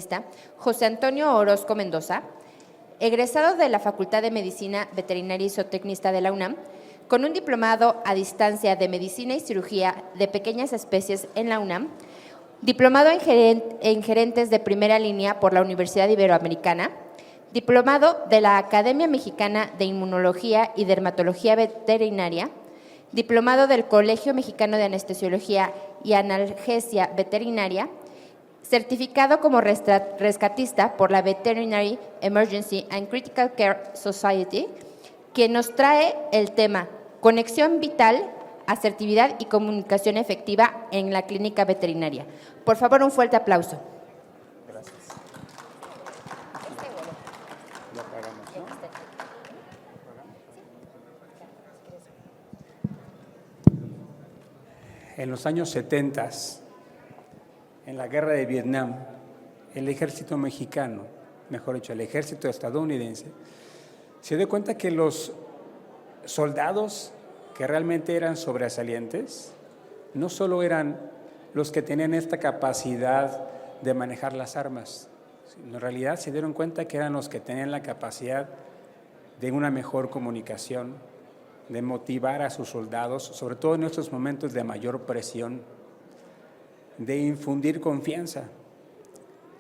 especialista, José Antonio Orozco Mendoza, egresado de la Facultad de Medicina Veterinaria y Zootecnista de la UNAM, con un diplomado a distancia de Medicina y Cirugía de Pequeñas Especies en la UNAM, diplomado en Gerentes de Primera Línea por la Universidad Iberoamericana, diplomado de la Academia Mexicana de Inmunología y Dermatología Veterinaria, diplomado del Colegio Mexicano de Anestesiología y Analgesia Veterinaria, certificado como rescatista por la Veterinary Emergency and Critical Care Society, que nos trae el tema Conexión Vital, Asertividad y Comunicación Efectiva en la Clínica Veterinaria. Por favor, un fuerte aplauso. Gracias. En los años 70, en la guerra de Vietnam, el ejército mexicano, mejor dicho, el ejército estadounidense, se dio cuenta que los soldados que realmente eran sobresalientes no solo eran los que tenían esta capacidad de manejar las armas, sino en realidad se dieron cuenta que eran los que tenían la capacidad de una mejor comunicación, de motivar a sus soldados, sobre todo en estos momentos de mayor presión, de infundir confianza.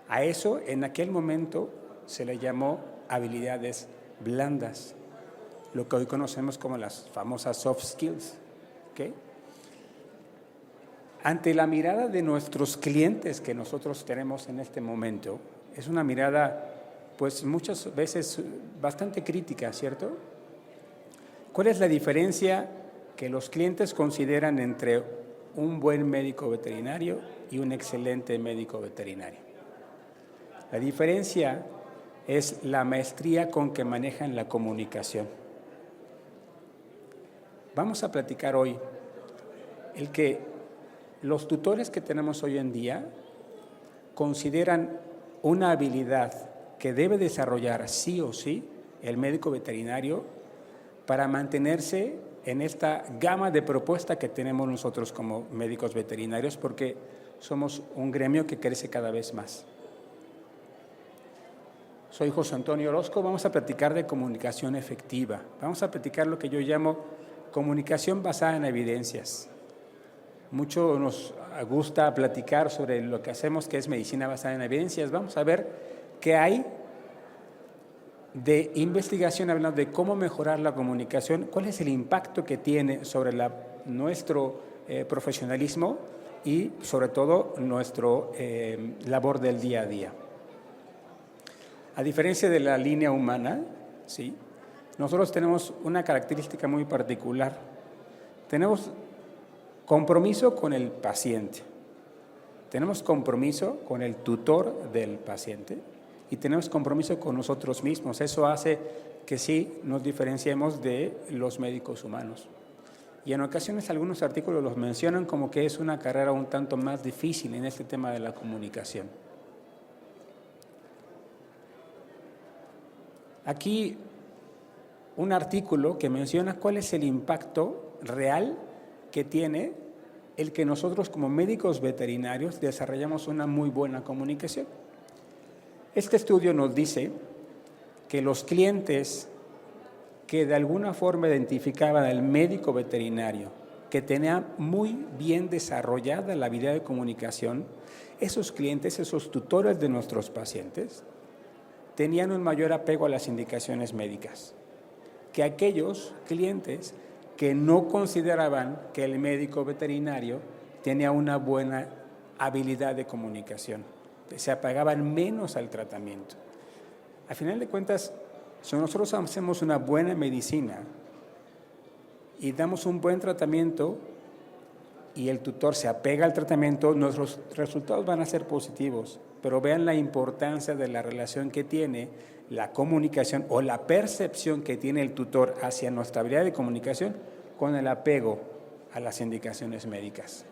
A eso, en aquel momento, se le llamó habilidades blandas, lo que hoy conocemos como las famosas soft skills. ¿Okay? Ante la mirada de nuestros clientes que nosotros tenemos en este momento, es una mirada, pues muchas veces bastante crítica, ¿cierto? ¿Cuál es la diferencia que los clientes consideran entre un buen médico veterinario y un excelente médico veterinario? La diferencia es la maestría con que manejan la comunicación. Vamos a platicar hoy el que los tutores que tenemos hoy en día consideran una habilidad que debe desarrollar sí o sí el médico veterinario para mantenerse en esta gama de propuesta que tenemos nosotros como médicos veterinarios, porque somos un gremio que crece cada vez más. Soy José Antonio Orozco, vamos a platicar de comunicación efectiva. Vamos a platicar lo que yo llamo comunicación basada en evidencias. Mucho nos gusta platicar sobre lo que hacemos, que es medicina basada en evidencias. Vamos a ver qué hay de investigación hablando de cómo mejorar la comunicación, cuál es el impacto que tiene sobre nuestro profesionalismo y sobre todo nuestro labor del día a día. A diferencia de la línea humana, ¿sí?, nosotros tenemos una característica muy particular. Tenemos compromiso con el paciente, tenemos compromiso con el tutor del paciente y tenemos compromiso con nosotros mismos. Eso hace que sí nos diferenciemos de los médicos humanos. Y en ocasiones algunos artículos los mencionan como que es una carrera un tanto más difícil en este tema de la comunicación. Aquí un artículo que menciona cuál es el impacto real que tiene el que nosotros como médicos veterinarios desarrollamos una muy buena comunicación. Este estudio nos dice que los clientes que de alguna forma identificaban al médico veterinario, que tenía muy bien desarrollada la habilidad de comunicación, esos clientes, esos tutores de nuestros pacientes, tenían un mayor apego a las indicaciones médicas que aquellos clientes que no consideraban que el médico veterinario tenía una buena habilidad de comunicación. Se apegaban menos al tratamiento. A final de cuentas, si nosotros hacemos una buena medicina y damos un buen tratamiento y el tutor se apega al tratamiento, nuestros resultados van a ser positivos. Pero vean la importancia de la relación que tiene la comunicación o la percepción que tiene el tutor hacia nuestra habilidad de comunicación con el apego a las indicaciones médicas.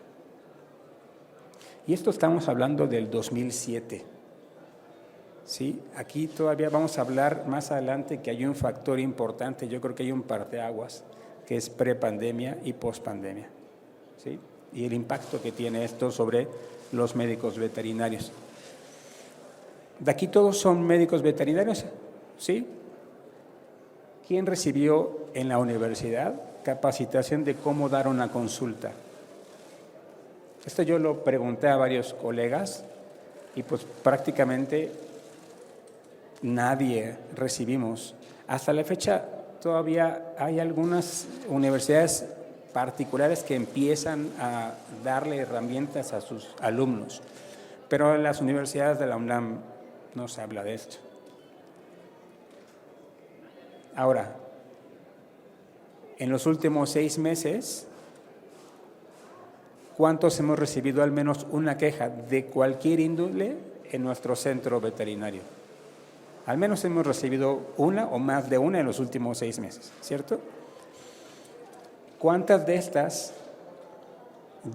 Y esto estamos hablando del 2007. ¿Sí? Aquí todavía vamos a hablar más adelante que hay un factor importante, yo creo que hay un parteaguas, que es prepandemia y pospandemia. ¿Sí? Y el impacto que tiene esto sobre los médicos veterinarios. ¿De aquí todos son médicos veterinarios? ¿Sí? ¿Quién recibió en la universidad capacitación de cómo dar una consulta? Esto yo lo pregunté a varios colegas y pues prácticamente nadie recibimos. Hasta la fecha todavía hay algunas universidades particulares que empiezan a darle herramientas a sus alumnos, pero en las universidades de la UNAM no se habla de esto. Ahora, en los últimos 6 meses, ¿cuántos hemos recibido al menos una queja de cualquier índole en nuestro centro veterinario? Al menos hemos recibido una o más de una en los últimos 6 meses, ¿cierto? ¿Cuántas de estas,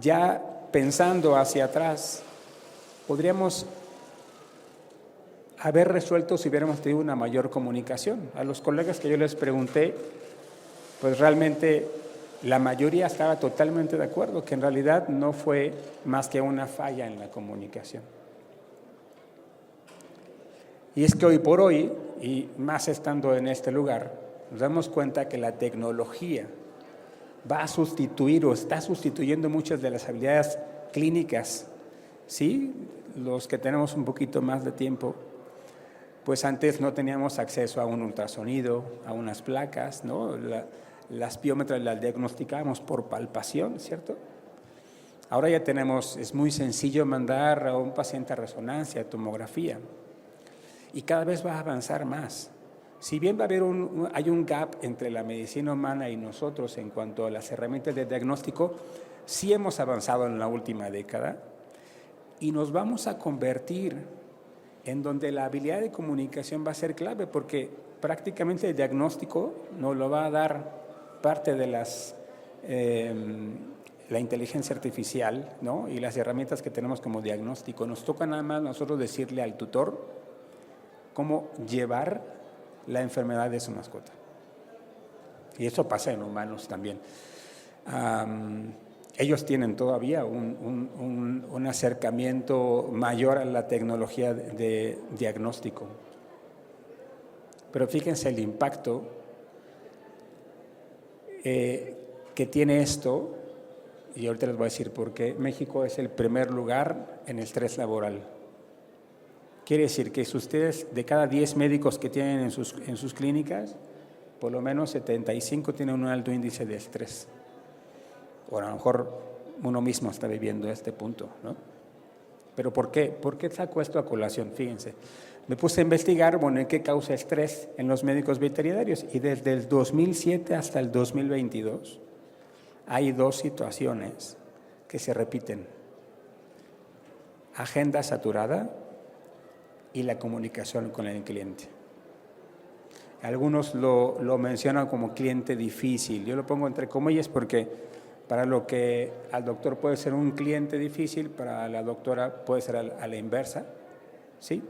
ya pensando hacia atrás, podríamos haber resuelto si hubiéramos tenido una mayor comunicación? A los colegas que yo les pregunté, pues realmente la mayoría estaba totalmente de acuerdo, que en realidad no fue más que una falla en la comunicación. Y es que hoy por hoy, y más estando en este lugar, nos damos cuenta que la tecnología va a sustituir o está sustituyendo muchas de las habilidades clínicas. ¿Sí? Los que tenemos un poquito más de tiempo, pues antes no teníamos acceso a un ultrasonido, a unas placas, ¿no? Las piómetras las diagnosticábamos por palpación, ¿cierto? Ahora ya tenemos, es muy sencillo mandar a un paciente a resonancia, a tomografía, y cada vez va a avanzar más. Si bien va a haber hay un gap entre la medicina humana y nosotros en cuanto a las herramientas de diagnóstico, sí hemos avanzado en la última década y nos vamos a convertir en donde la habilidad de comunicación va a ser clave, porque prácticamente el diagnóstico nos lo va a dar parte de la inteligencia artificial, ¿no? Y las herramientas que tenemos como diagnóstico. Nos toca nada más nosotros decirle al tutor cómo llevar la enfermedad de su mascota. Y eso pasa en humanos también. Ellos tienen todavía un acercamiento mayor a la tecnología de diagnóstico. Pero fíjense el impacto que tiene esto, y ahorita les voy a decir por qué. México es el primer lugar en estrés laboral. Quiere decir que si ustedes, de cada 10 médicos que tienen en sus clínicas, por lo menos 75 tienen un alto índice de estrés. O a lo mejor uno mismo está viviendo este punto, ¿no? ¿Pero por qué? ¿Por qué saco esto a colación? Fíjense, me puse a investigar, bueno, ¿en qué causa estrés en los médicos veterinarios? Y desde el 2007 hasta el 2022 hay 2 situaciones que se repiten. Agenda saturada y la comunicación con el cliente. Algunos lo mencionan como cliente difícil. Yo lo pongo entre comillas porque para lo que al doctor puede ser un cliente difícil, para la doctora puede ser a la inversa, ¿sí?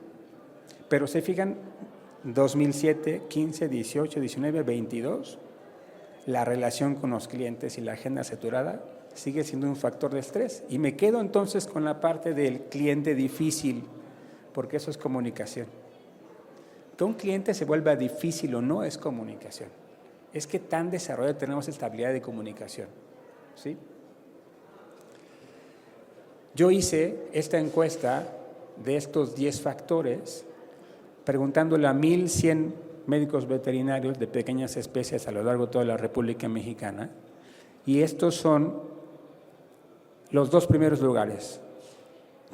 Pero se fijan, 2007, 15, 18, 19, 22, la relación con los clientes y la agenda saturada sigue siendo un factor de estrés. Y me quedo entonces con la parte del cliente difícil, porque eso es comunicación. Que un cliente se vuelva difícil o no es comunicación. Es que tan desarrollada tenemos esta habilidad de comunicación. ¿Sí? Yo hice esta encuesta de estos 10 factores preguntándole a 1,100 médicos veterinarios de pequeñas especies a lo largo de toda la República Mexicana, y estos son los 2 primeros lugares: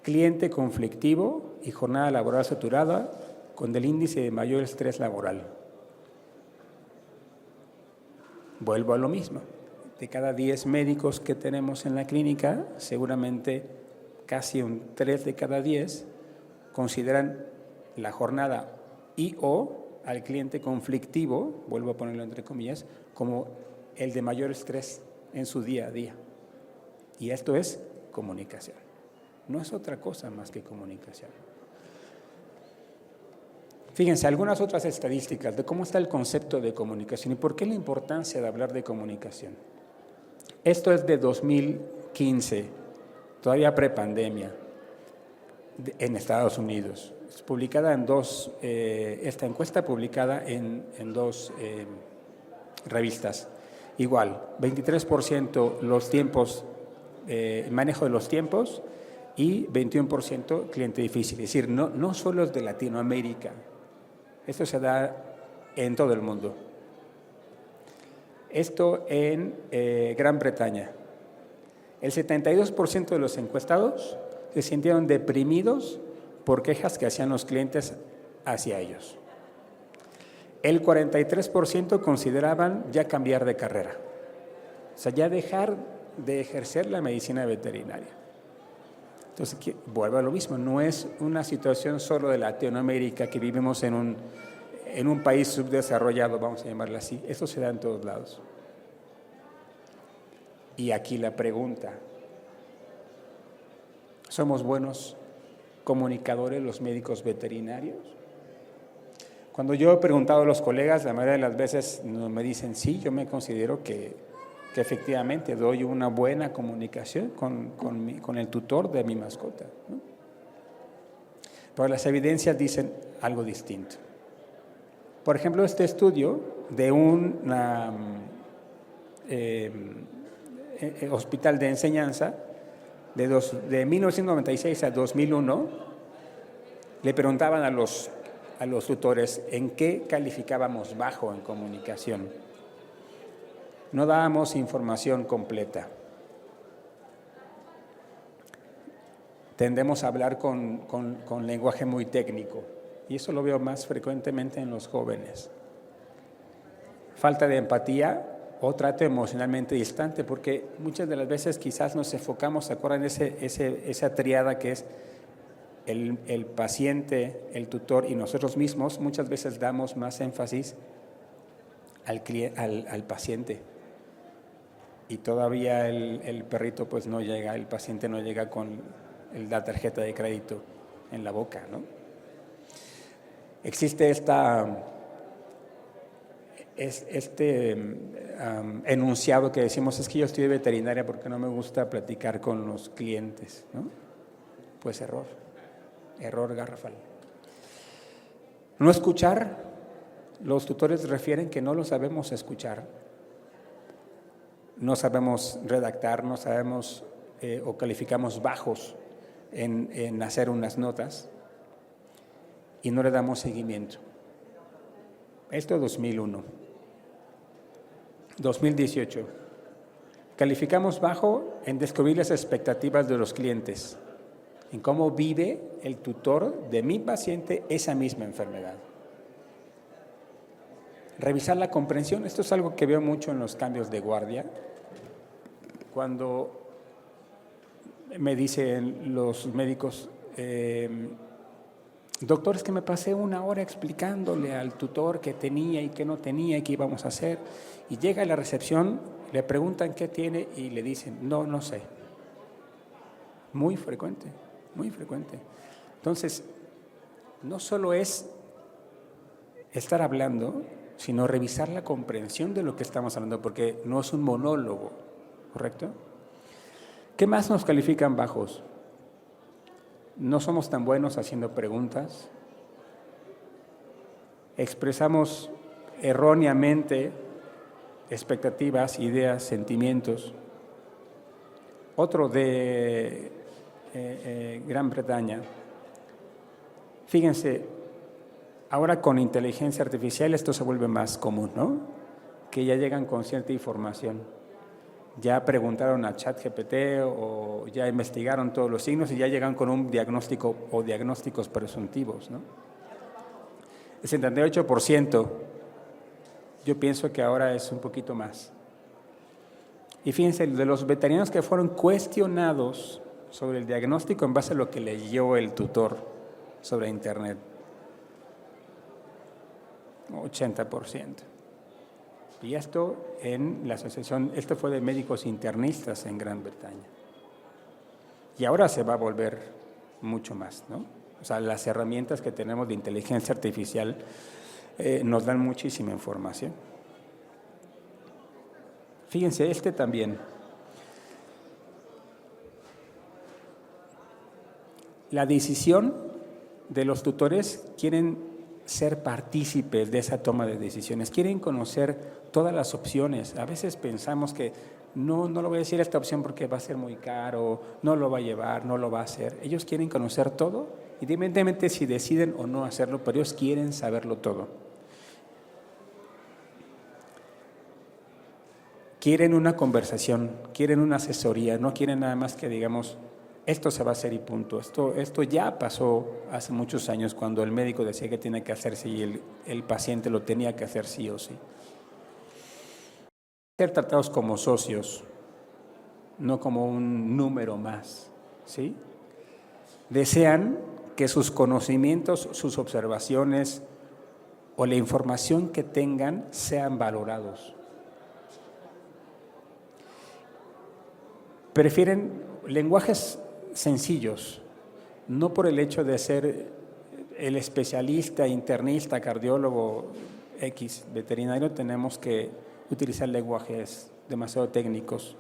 cliente conflictivo y jornada laboral saturada con el índice de mayor estrés laboral. Vuelvo a lo mismo. De cada 10 médicos que tenemos en la clínica, seguramente casi 3 de cada 10 consideran la jornada y o al cliente conflictivo, vuelvo a ponerlo entre comillas, como el de mayor estrés en su día a día. Y esto es comunicación. No es otra cosa más que comunicación. Fíjense, algunas otras estadísticas de cómo está el concepto de comunicación y por qué la importancia de hablar de comunicación. Esto es de 2015, todavía prepandemia, en Estados Unidos. publicada en dos, esta encuesta publicada en dos revistas. Igual, 23% los tiempos, manejo de los tiempos y 21% cliente difícil. Es decir, no solo es de Latinoamérica, esto se da en todo el mundo. Esto en Gran Bretaña. El 72% de los encuestados se sintieron deprimidos por quejas que hacían los clientes hacia ellos. El 43% consideraban ya cambiar de carrera, o sea, ya dejar de ejercer la medicina veterinaria. Entonces, vuelvo a lo mismo, no es una situación solo de Latinoamérica, que vivimos en un país subdesarrollado, vamos a llamarlo así. Esto se da en todos lados. Y aquí la pregunta: ¿somos buenos comunicadores los médicos veterinarios? Cuando yo he preguntado a los colegas, la mayoría de las veces me dicen sí, yo me considero que efectivamente doy una buena comunicación con el tutor de mi mascota, ¿no? Pero las evidencias dicen algo distinto. Por ejemplo, este estudio de un hospital de enseñanza de 1996 a 2001, le preguntaban a los tutores en qué calificábamos bajo en comunicación. No dábamos información completa. Tendemos a hablar con lenguaje muy técnico, y eso lo veo más frecuentemente en los jóvenes. Falta de empatía o trato emocionalmente distante, porque muchas de las veces quizás nos enfocamos, ¿se acuerdan? Esa triada que es el paciente, el tutor y nosotros mismos. Muchas veces damos más énfasis al paciente, y todavía el perrito pues no llega, el paciente no llega con la tarjeta de crédito en la boca, ¿no? Existe este enunciado que decimos: es que yo estudié veterinaria porque no me gusta platicar con los clientes, ¿no? Pues error garrafal. No escuchar, los tutores refieren que no lo sabemos escuchar, no sabemos redactar, no sabemos o calificamos bajos en hacer unas notas y no le damos seguimiento. Esto es 2001. 2018. Calificamos bajo en descubrir las expectativas de los clientes, en cómo vive el tutor de mi paciente esa misma enfermedad. Revisar la comprensión. Esto es algo que veo mucho en los cambios de guardia. Cuando me dicen los médicos: doctor, es que me pasé 1 hora explicándole al tutor qué tenía y qué no tenía y qué íbamos a hacer, y llega a la recepción, le preguntan qué tiene y le dicen no sé. Muy frecuente, muy frecuente. Entonces, no solo es estar hablando, sino revisar la comprensión de lo que estamos hablando, porque no es un monólogo, ¿correcto? ¿Qué más nos califican bajos? No somos tan buenos haciendo preguntas, expresamos erróneamente expectativas, ideas, sentimientos. Otro de Gran Bretaña. Fíjense, ahora con inteligencia artificial esto se vuelve más común, ¿no? Que ya llegan con cierta información. Ya preguntaron a ChatGPT o ya investigaron todos los signos y ya llegan con un diagnóstico o diagnósticos presuntivos, ¿no? El 78%, yo pienso que ahora es un poquito más. Y fíjense, de los veterinarios que fueron cuestionados sobre el diagnóstico en base a lo que leyó el tutor sobre Internet, 80%. Y esto en la asociación, esto fue de médicos internistas en Gran Bretaña. Y ahora se va a volver mucho más, ¿no? O sea, las herramientas que tenemos de inteligencia artificial nos dan muchísima información. Fíjense, este también. La decisión de los tutores quieren ser partícipes de esa toma de decisiones, quieren conocer todas las opciones. A veces pensamos que no le voy a decir esta opción porque va a ser muy caro, no lo va a llevar, no lo va a hacer. Ellos quieren conocer todo, independientemente si deciden o no hacerlo, pero ellos quieren saberlo todo. Quieren una conversación, quieren una asesoría, no quieren nada más que digamos, esto se va a hacer y punto. Esto ya pasó hace muchos años cuando el médico decía que tiene que hacerse y el paciente lo tenía que hacer sí o sí. Ser tratados como socios, no como un número más, ¿sí? Desean que sus conocimientos, sus observaciones o la información que tengan sean valorados. Prefieren lenguajes sencillos, no por el hecho de ser el especialista, internista, cardiólogo X, veterinario, tenemos que utilizar lenguajes demasiado técnicos.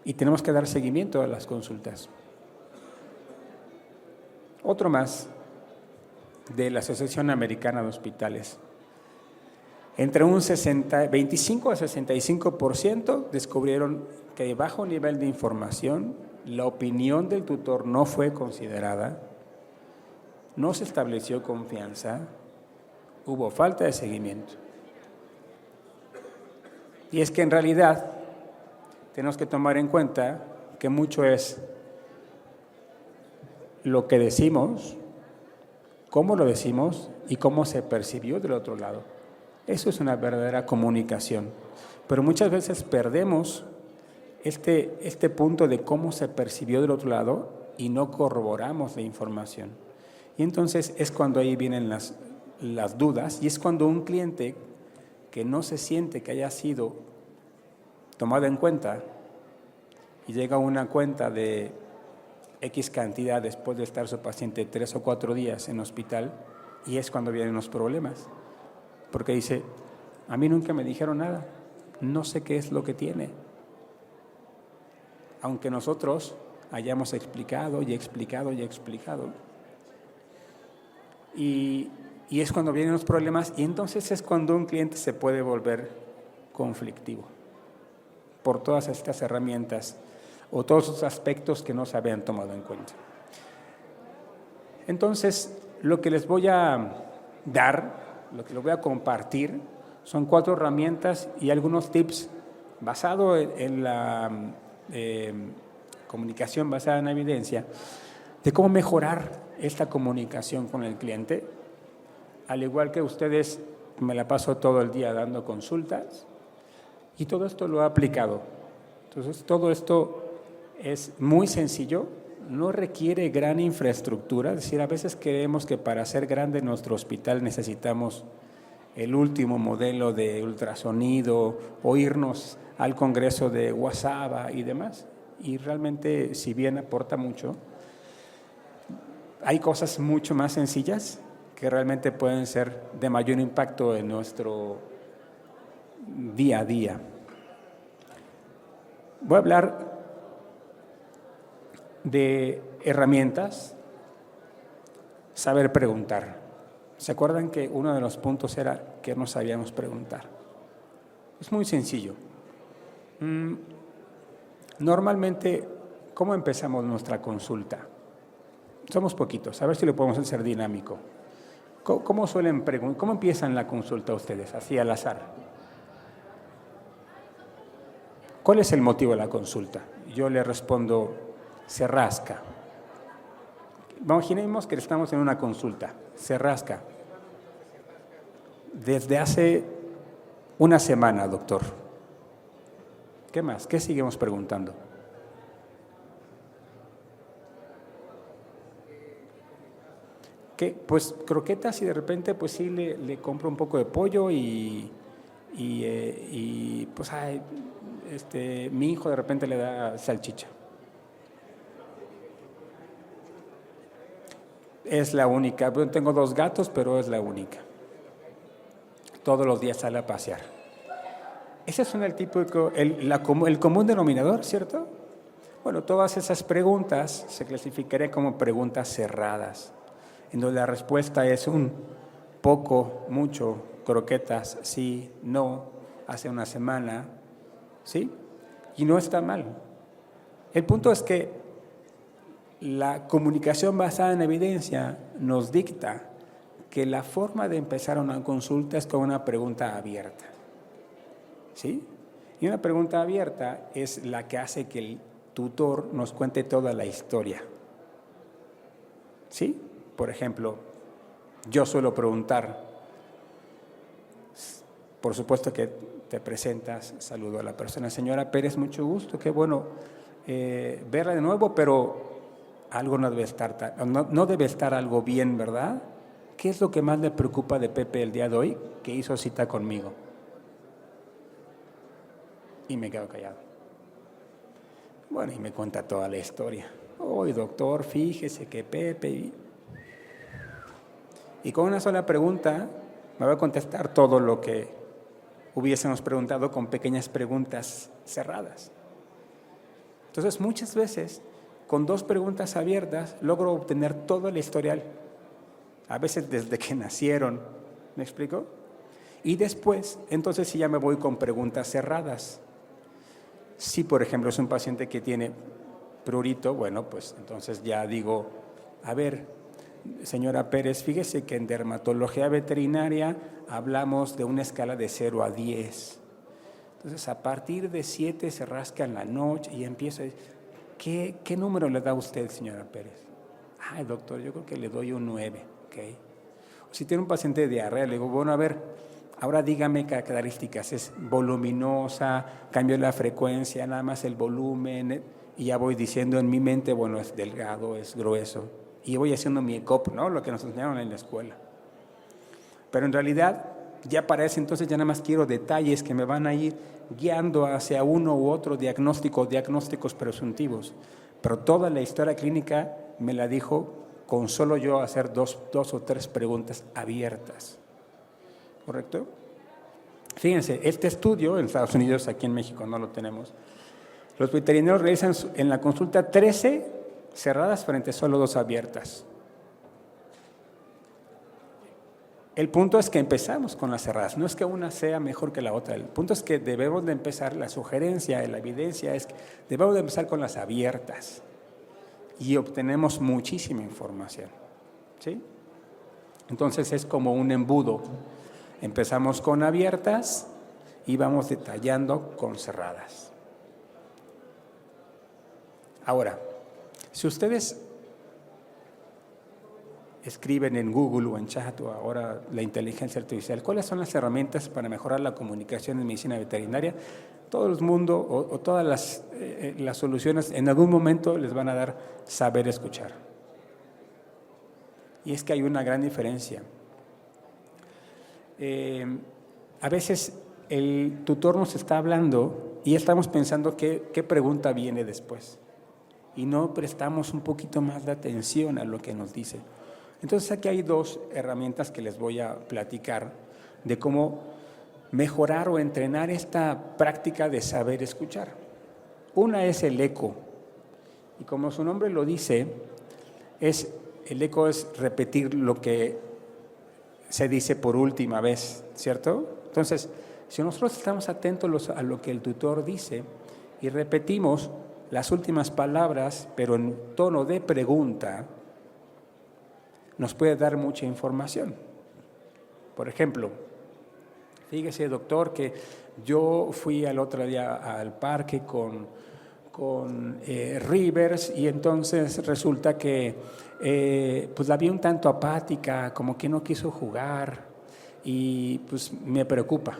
Y tenemos que dar seguimiento a las consultas. Otro más de la Asociación Americana de Hospitales. Entre un 25 a 65% descubrieron que de bajo nivel de información, la opinión del tutor no fue considerada, no se estableció confianza, hubo falta de seguimiento. Y es que en realidad tenemos que tomar en cuenta que mucho es lo que decimos, cómo lo decimos y cómo se percibió del otro lado. Eso es una verdadera comunicación. Pero muchas veces perdemos este punto de cómo se percibió del otro lado y no corroboramos la información. Y entonces es cuando ahí vienen las dudas y es cuando un cliente que no se siente que haya sido tomado en cuenta y llega a una cuenta de X cantidad después de estar su paciente 3 o 4 días en hospital y es cuando vienen los problemas. Porque dice, a mí nunca me dijeron nada, no sé qué es lo que tiene. Aunque nosotros hayamos explicado y explicado y explicado. Y es cuando vienen los problemas y entonces es cuando un cliente se puede volver conflictivo por todas estas herramientas o todos esos aspectos que no se habían tomado en cuenta. Entonces, lo que les voy a dar, lo que les voy a compartir, son 4 herramientas y algunos tips basados en la comunicación basada en evidencia, de cómo mejorar esta comunicación con el cliente. Al igual que ustedes, me la paso todo el día dando consultas y todo esto lo he aplicado. Entonces, todo esto es muy sencillo, no requiere gran infraestructura, es decir, a veces creemos que para hacer grande nuestro hospital necesitamos el último modelo de ultrasonido o irnos al congreso de WhatsApp y demás. Y realmente, si bien aporta mucho, hay cosas mucho más sencillas que realmente pueden ser de mayor impacto en nuestro día a día. Voy a hablar de herramientas, saber preguntar. ¿Se acuerdan que uno de los puntos era que no sabíamos preguntar? Es muy sencillo. Normalmente, ¿cómo empezamos nuestra consulta? Somos poquitos, a ver si lo podemos hacer dinámico. ¿Cómo suelen preguntar? ¿Cómo empiezan la consulta ustedes, así al azar? ¿Cuál es el motivo de la consulta? Yo le respondo, se rasca. Imaginemos que estamos en una consulta, se rasca. Desde hace una semana, doctor. ¿Qué más? ¿Qué seguimos preguntando? ¿Qué? Pues croquetas y de repente pues sí le compro un poco de pollo y pues mi hijo de repente le da salchicha. Es la única. Yo tengo 2 gatos, pero es la única. Todos los días sale a pasear. Ese es el común denominador, ¿cierto? Bueno, todas esas preguntas se clasificarían como preguntas cerradas, en donde la respuesta es un poco, mucho, croquetas, sí, no, hace una semana, ¿sí? Y no está mal. El punto es que la comunicación basada en evidencia nos dicta que la forma de empezar una consulta es con una pregunta abierta, ¿sí? Y una pregunta abierta es la que hace que el tutor nos cuente toda la historia, ¿sí? Por ejemplo, yo suelo preguntar, por supuesto que te presentas, saludo a la persona, señora Pérez, mucho gusto, qué bueno verla de nuevo, pero algo no debe estar algo bien, ¿verdad? ¿Qué es lo que más le preocupa de Pepe el día de hoy que hizo cita conmigo? Y me quedo callado. Bueno, y me cuenta toda la historia. Oye, doctor, fíjese que Pepe... Y con una sola pregunta me va a contestar todo lo que hubiésemos preguntado con pequeñas preguntas cerradas. Entonces, muchas veces, con 2 preguntas abiertas, logro obtener todo el historial. A veces desde que nacieron, ¿me explico? Y después, entonces sí ya me voy con preguntas cerradas. Si, por ejemplo, es un paciente que tiene prurito, bueno, pues entonces ya digo, a ver, señora Pérez, fíjese que en dermatología veterinaria hablamos de una escala de 0 a 10. Entonces, a partir de 7 se rasca en la noche y empieza a decir, ¿qué número le da usted, señora Pérez? Ay, doctor, yo creo que le doy un 9, ¿ok? O si tiene un paciente de diarrea, le digo, bueno, a ver, ahora dígame características, es voluminosa, cambio la frecuencia, nada más el volumen, y ya voy diciendo en mi mente, bueno, es delgado, es grueso, y voy haciendo mi ECOP, ¿no? Lo que nos enseñaron en la escuela. Pero en realidad, ya para ese entonces ya nada más quiero detalles que me van a ir guiando hacia uno u otro diagnósticos presuntivos. Pero toda la historia clínica me la dijo con solo yo hacer dos o tres preguntas abiertas. ¿Correcto? Fíjense, este estudio en Estados Unidos, aquí en México no lo tenemos, los veterinarios realizan en la consulta 13 cerradas frente a solo 2 abiertas. El punto es que empezamos con las cerradas, no es que una sea mejor que la otra, el punto es que debemos de empezar, la sugerencia, la evidencia es que debemos de empezar con las abiertas y obtenemos muchísima información, ¿sí? Entonces es como un embudo. Empezamos con abiertas y vamos detallando con cerradas. Ahora, si ustedes escriben en Google o en chat o ahora la inteligencia artificial, ¿cuáles son las herramientas para mejorar la comunicación en medicina veterinaria? Todo el mundo o todas las soluciones en algún momento les van a dar saber escuchar. Y es que hay una gran diferencia. A veces el tutor nos está hablando y estamos pensando qué pregunta viene después y no prestamos un poquito más de atención a lo que nos dice. Entonces aquí hay 2 herramientas que les voy a platicar de cómo mejorar o entrenar esta práctica de saber escuchar. Una es el eco y como su nombre lo dice, el eco es repetir lo que se dice por última vez, ¿cierto? Entonces, si nosotros estamos atentos a lo que el tutor dice y repetimos las últimas palabras, pero en tono de pregunta, nos puede dar mucha información. Por ejemplo, fíjese, doctor, que yo fui al otro día al parque con Rivers y entonces resulta que pues la vi un tanto apática, como que no quiso jugar y pues me preocupa.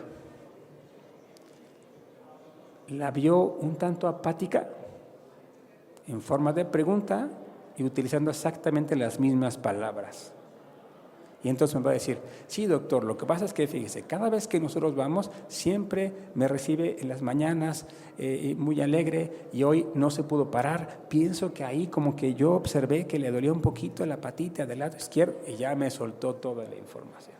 La vio un tanto apática en forma de pregunta y utilizando exactamente las mismas palabras. Y entonces me va a decir, sí, doctor, lo que pasa es que, fíjese, cada vez que nosotros vamos, siempre me recibe en las mañanas muy alegre y hoy no se pudo parar. Pienso que ahí como que yo observé que le dolía un poquito la patita del lado izquierdo y ya me soltó toda la información.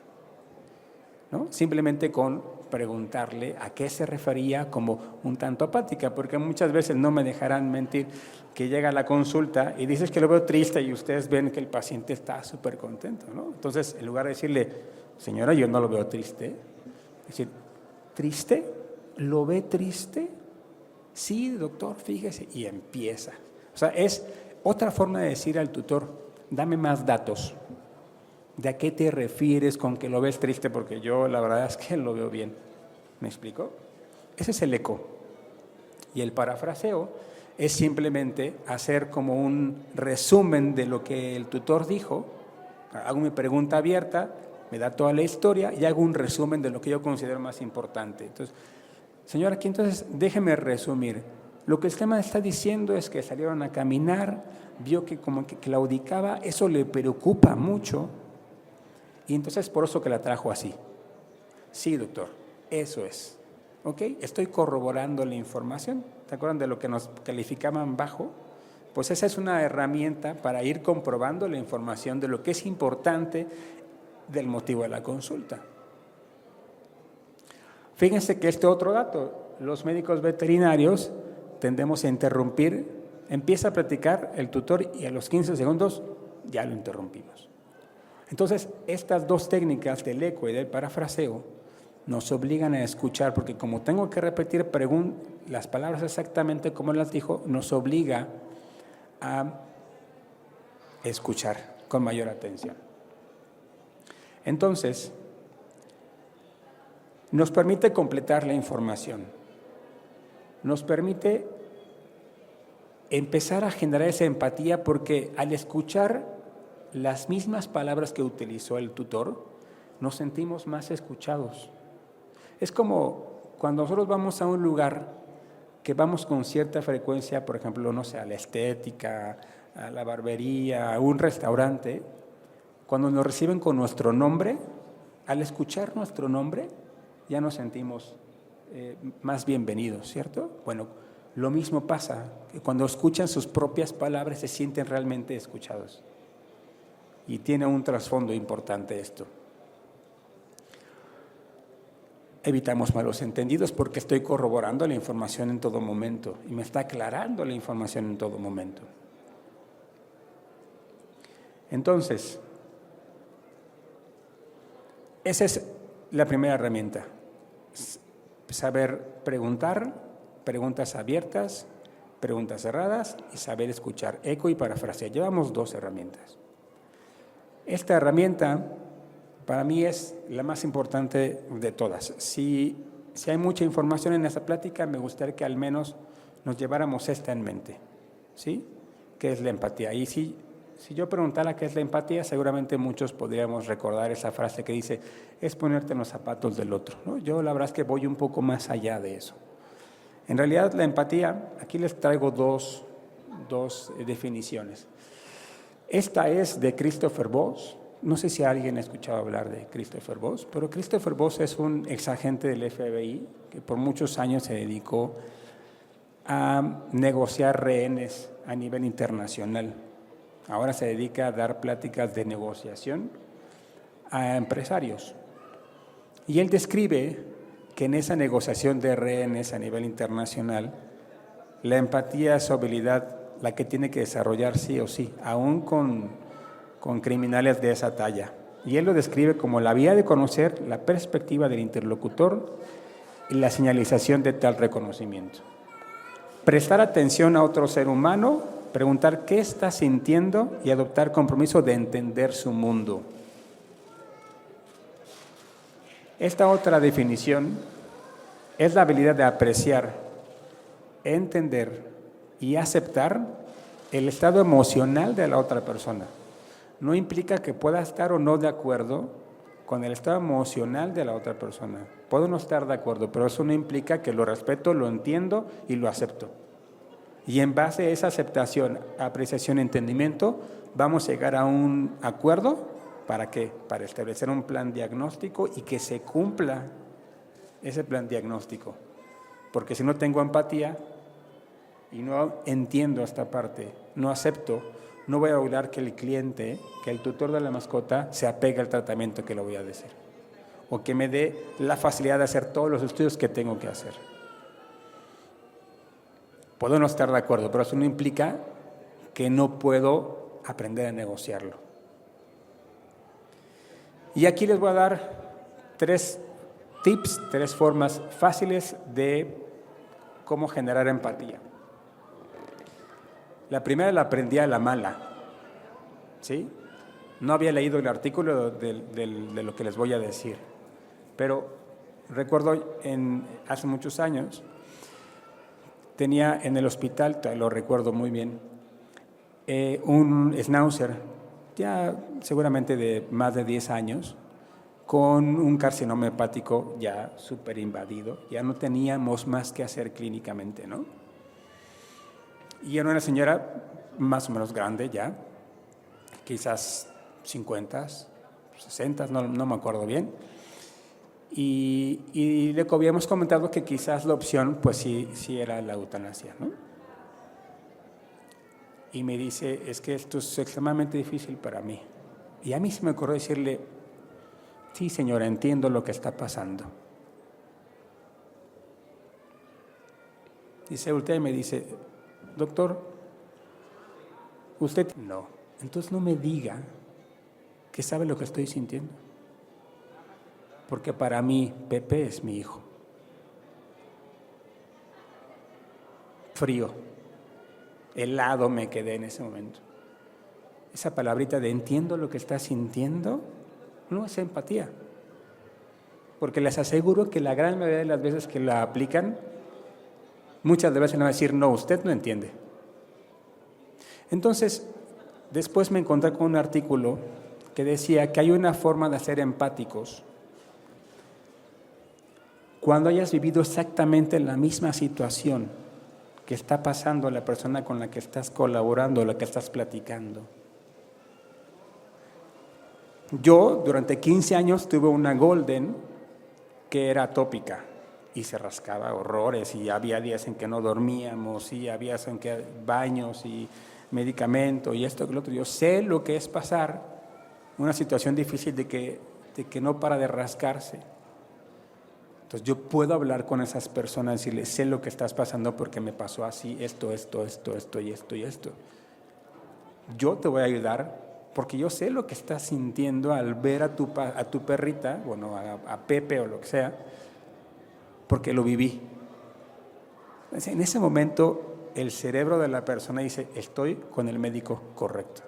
¿no? Simplemente con preguntarle a qué se refería como un tanto apática, porque muchas veces no me dejarán mentir que llega a la consulta y dices que lo veo triste y ustedes ven que el paciente está súper contento, ¿no? Entonces, en lugar de decirle, señora, yo no lo veo triste, decir, ¿triste? ¿Lo ve triste? Sí, doctor, fíjese, y empieza. O sea, es otra forma de decir al tutor, dame más datos. ¿De a qué te refieres con que lo ves triste? Porque yo la verdad es que lo veo bien. ¿Me explico? Ese es el eco. Y el parafraseo es simplemente hacer como un resumen de lo que el tutor dijo. Hago mi pregunta abierta, me da toda la historia y hago un resumen de lo que yo considero más importante. Entonces, señora, aquí entonces déjeme resumir. Lo que usted me está diciendo es que salieron a caminar, vio que como que claudicaba, eso le preocupa mucho. Y entonces por eso que la trajo así. Sí, doctor, eso es. ¿Ok? Estoy corroborando la información. ¿Te acuerdan de lo que nos calificaban bajo? Pues esa es una herramienta para ir comprobando la información de lo que es importante del motivo de la consulta. Fíjense que este otro dato, los médicos veterinarios tendemos a interrumpir, empieza a platicar el tutor y a los 15 segundos ya lo interrumpimos. Entonces, estas dos técnicas del eco y del parafraseo nos obligan a escuchar, porque como tengo que repetir las palabras exactamente como las dijo, nos obliga a escuchar con mayor atención. Entonces, nos permite completar la información, nos permite empezar a generar esa empatía, porque al escuchar las mismas palabras que utilizó el tutor, nos sentimos más escuchados. Es como cuando nosotros vamos a un lugar que vamos con cierta frecuencia, por ejemplo, no sé, a la estética, a la barbería, a un restaurante, cuando nos reciben con nuestro nombre, al escuchar nuestro nombre, ya nos sentimos más bienvenidos, ¿cierto? Bueno, lo mismo pasa, que cuando escuchan sus propias palabras se sienten realmente escuchados. Y tiene un trasfondo importante esto. Evitamos malos entendidos porque estoy corroborando la información en todo momento y me está aclarando la información en todo momento. Entonces, esa es la primera herramienta. Saber preguntar, preguntas abiertas, preguntas cerradas y saber escuchar, eco y parafraseo. Llevamos 2 herramientas. Esta herramienta para mí es la más importante de todas. Si hay mucha información en esta plática, me gustaría que al menos nos lleváramos esta en mente, ¿sí? ¿Qué es la empatía? Y si yo preguntara qué es la empatía, seguramente muchos podríamos recordar esa frase que dice, es ponerte en los zapatos del otro, ¿no? Yo la verdad es que voy un poco más allá de eso. En realidad la empatía, aquí les traigo dos definiciones. Esta es de Christopher Voss. No sé si alguien ha escuchado hablar de Christopher Voss, pero Christopher Voss es un exagente del FBI que por muchos años se dedicó a negociar rehenes a nivel internacional. Ahora se dedica a dar pláticas de negociación a empresarios. Y él describe que en esa negociación de rehenes a nivel internacional, la empatía es su habilidad la que tiene que desarrollar sí o sí, aún con criminales de esa talla. Y él lo describe como la vía de conocer la perspectiva del interlocutor y la señalización de tal reconocimiento. Prestar atención a otro ser humano, preguntar qué está sintiendo y adoptar compromiso de entender su mundo. Esta otra definición es la habilidad de apreciar, entender y aceptar el estado emocional de la otra persona. No implica que pueda estar o no de acuerdo con el estado emocional de la otra persona. Puedo no estar de acuerdo, pero eso no implica que lo respeto, lo entiendo y lo acepto. Y en base a esa aceptación, apreciación, entendimiento, vamos a llegar a un acuerdo. ¿Para qué? Para establecer un plan diagnóstico y que se cumpla ese plan diagnóstico. Porque si no tengo empatía y no entiendo esta parte, no acepto, no voy a lograr que el cliente, que el tutor de la mascota se apegue al tratamiento que le voy a decir. o que me dé la facilidad de hacer todos los estudios que tengo que hacer. Puedo no estar de acuerdo, pero eso no implica que no puedo aprender a negociarlo. Y aquí les voy a dar 3 tips, 3 formas fáciles de cómo generar empatía. La primera la aprendí a la mala, ¿sí? No había leído el artículo de lo que les voy a decir, pero recuerdo hace muchos años, tenía en el hospital, lo recuerdo muy bien, un schnauzer, ya seguramente de más de 10 años, con un carcinoma hepático ya súper invadido, ya no teníamos más que hacer clínicamente, ¿no? Y era una señora más o menos grande ya, quizás 50, 60, no me acuerdo bien. Y le habíamos comentado que quizás la opción, pues sí era la eutanasia, ¿no? Y me dice, es que esto es extremadamente difícil para mí. Y a mí se me ocurrió decirle, sí señora, entiendo lo que está pasando. Y se voltea y me dice, doctor, usted no. Entonces no me diga que sabe lo que estoy sintiendo. Porque para mí, Pepe es mi hijo. Frío, helado me quedé en ese momento. Esa palabrita de entiendo lo que está sintiendo no es empatía. Porque les aseguro que la gran mayoría de las veces que la aplican, muchas veces van a decir, no, usted no entiende. Entonces, después me encontré con un artículo que decía que hay una forma de ser empáticos cuando hayas vivido exactamente la misma situación que está pasando la persona con la que estás colaborando, la que estás platicando. Yo durante 15 años tuve una Golden que era atópica y se rascaba horrores y había días en que no dormíamos y había días en que baños y medicamento y esto y lo otro. Yo sé lo que es pasar una situación difícil de que no para de rascarse. Entonces yo puedo hablar con esas personas y decirles, sé lo que estás pasando porque me pasó así, esto y esto. Yo te voy a ayudar porque yo sé lo que estás sintiendo al ver a tu perrita, bueno, a Pepe o lo que sea, porque lo viví. En ese momento el cerebro de la persona dice, estoy con el médico correcto,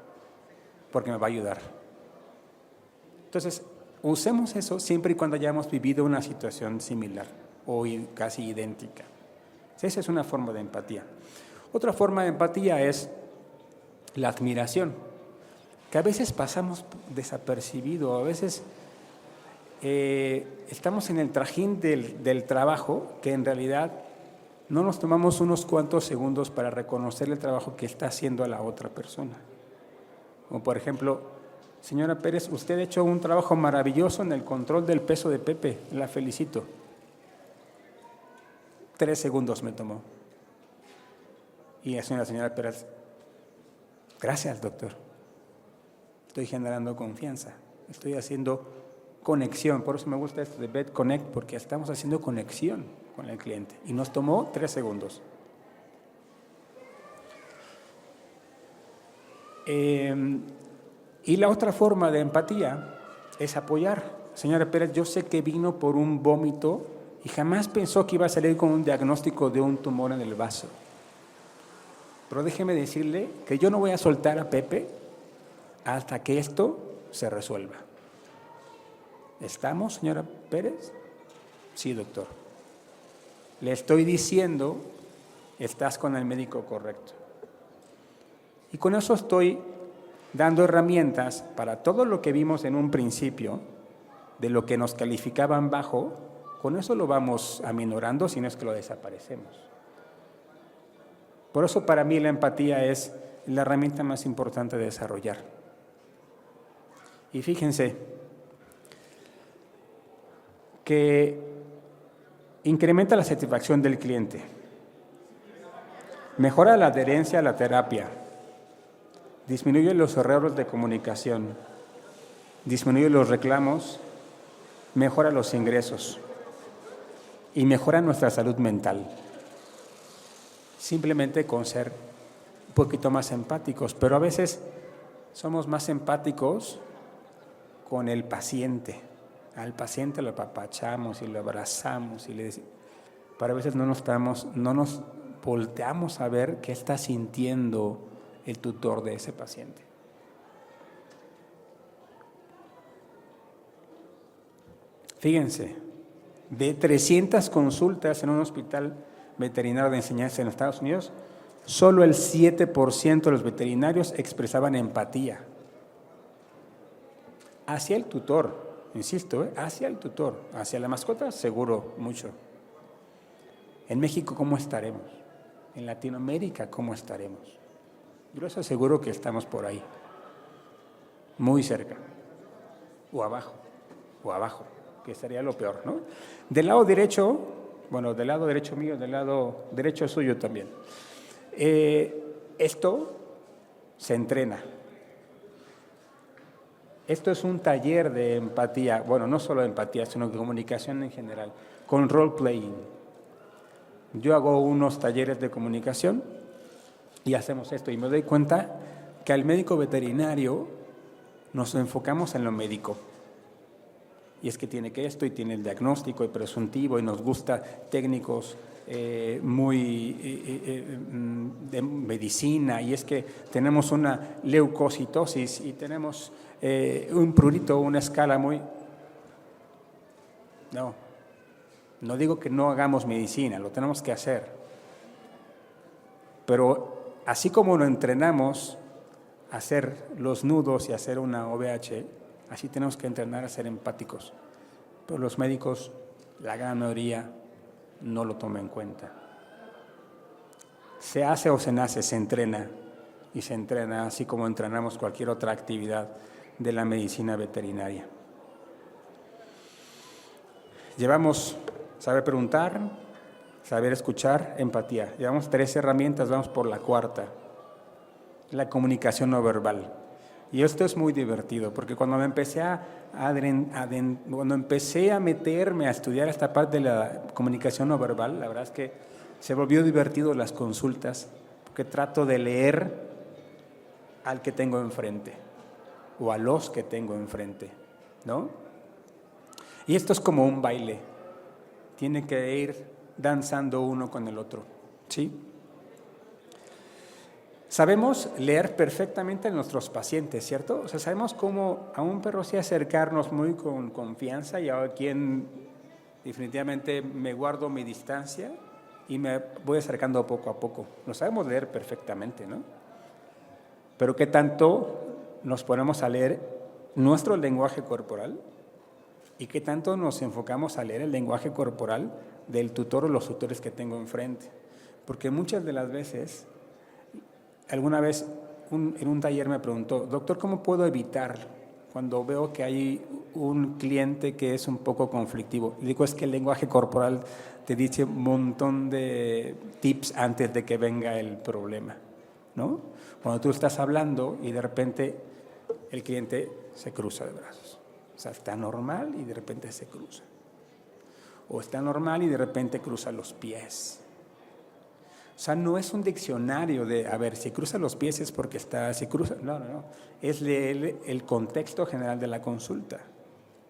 porque me va a ayudar. Entonces, usemos eso siempre y cuando hayamos vivido una situación similar o casi idéntica. Esa es una forma de empatía. Otra forma de empatía es la admiración, que a veces pasamos desapercibido, a veces estamos en el trajín del trabajo que en realidad no nos tomamos unos cuantos segundos para reconocer el trabajo que está haciendo a la otra persona. Como por ejemplo, señora Pérez, usted ha hecho un trabajo maravilloso en el control del peso de Pepe, la felicito. 3 segundos me tomó. Y la señora Pérez, gracias doctor, estoy generando confianza, estoy haciendo conexión, por eso me gusta esto de Vet Connect, porque estamos haciendo conexión con el cliente y nos tomó 3 segundos. Y la otra forma de empatía es apoyar. Señora Pérez, yo sé que vino por un vómito y jamás pensó que iba a salir con un diagnóstico de un tumor en el vaso. Pero déjeme decirle que yo no voy a soltar a Pepe hasta que esto se resuelva. ¿Estamos, señora Pérez? Sí, doctor. Le estoy diciendo, estás con el médico correcto. Y con eso estoy dando herramientas para todo lo que vimos en un principio, de lo que nos calificaban bajo, con eso lo vamos aminorando, si no es que lo desaparecemos. Por eso para mí la empatía es la herramienta más importante de desarrollar. Y fíjense que incrementa la satisfacción del cliente, mejora la adherencia a la terapia, disminuye los errores de comunicación, disminuye los reclamos mejora los ingresos y mejora nuestra salud mental. Simplemente con ser un poquito más empáticos, pero a veces somos más empáticos con el paciente. Al paciente lo apapachamos y lo abrazamos y le decimos, pero a veces no nos volteamos a ver qué está sintiendo el tutor de ese paciente. Fíjense, de 300 consultas en un hospital veterinario de enseñanza en Estados Unidos, solo el 7% de los veterinarios expresaban empatía hacia el tutor, insisto, hacia el tutor, hacia la mascota, seguro mucho. En México, ¿cómo estaremos? En Latinoamérica, ¿cómo estaremos? Yo les aseguro que estamos por ahí, muy cerca, o abajo, que sería lo peor, ¿no? Del lado derecho, bueno, del lado derecho mío, del lado derecho suyo también. Esto se entrena. Esto es un taller de empatía, bueno, no solo de empatía, sino de comunicación en general, con role-playing. Yo hago unos talleres de comunicación y hacemos esto, y me doy cuenta que al médico veterinario nos enfocamos en lo médico. Y es que tiene que esto, y tiene el diagnóstico y presuntivo, y nos gusta técnicos muy de medicina, y es que tenemos una leucocitosis y tenemos un prurito, una escala muy... No digo que no hagamos medicina, lo tenemos que hacer. Pero así como lo entrenamos a hacer los nudos y a hacer una OVH, así tenemos que entrenar a ser empáticos. Pero los médicos, la gran mayoría, no lo toman en cuenta. Se hace o se nace, se entrena, y se entrena así como entrenamos cualquier otra actividad de la medicina veterinaria. Llevamos saber preguntar, saber escuchar, empatía. Llevamos 3 herramientas, vamos por la 4ª, la comunicación no verbal. Y esto es muy divertido, porque cuando me empecé a meterme a estudiar esta parte de la comunicación no verbal, la verdad es que se volvió divertido las consultas, porque trato de leer al que tengo enfrente, o a los que tengo enfrente, ¿no? Y esto es como un baile, tiene que ir danzando uno con el otro, ¿sí? Sabemos leer perfectamente a nuestros pacientes, ¿cierto? O sea, sabemos cómo a un perro sí acercarnos muy con confianza, y a quien definitivamente me guardo mi distancia y me voy acercando poco a poco. Lo sabemos leer perfectamente, ¿no? Pero ¿qué tanto nos ponemos a leer nuestro lenguaje corporal? ¿Y qué tanto nos enfocamos a leer el lenguaje corporal del tutor o los tutores que tengo enfrente? Porque muchas de las veces... Alguna vez en un taller me preguntó, doctor, ¿cómo puedo evitar cuando veo que hay un cliente que es un poco conflictivo? Le digo, es que el lenguaje corporal te dice un montón de tips antes de que venga el problema, ¿no? Cuando tú estás hablando y de repente el cliente se cruza de brazos. O sea, está normal y de repente se cruza. O está normal y de repente cruza los pies. O sea, no es un diccionario de, a ver, si cruza los pies es porque está, si cruza, no. Es leer el contexto general de la consulta,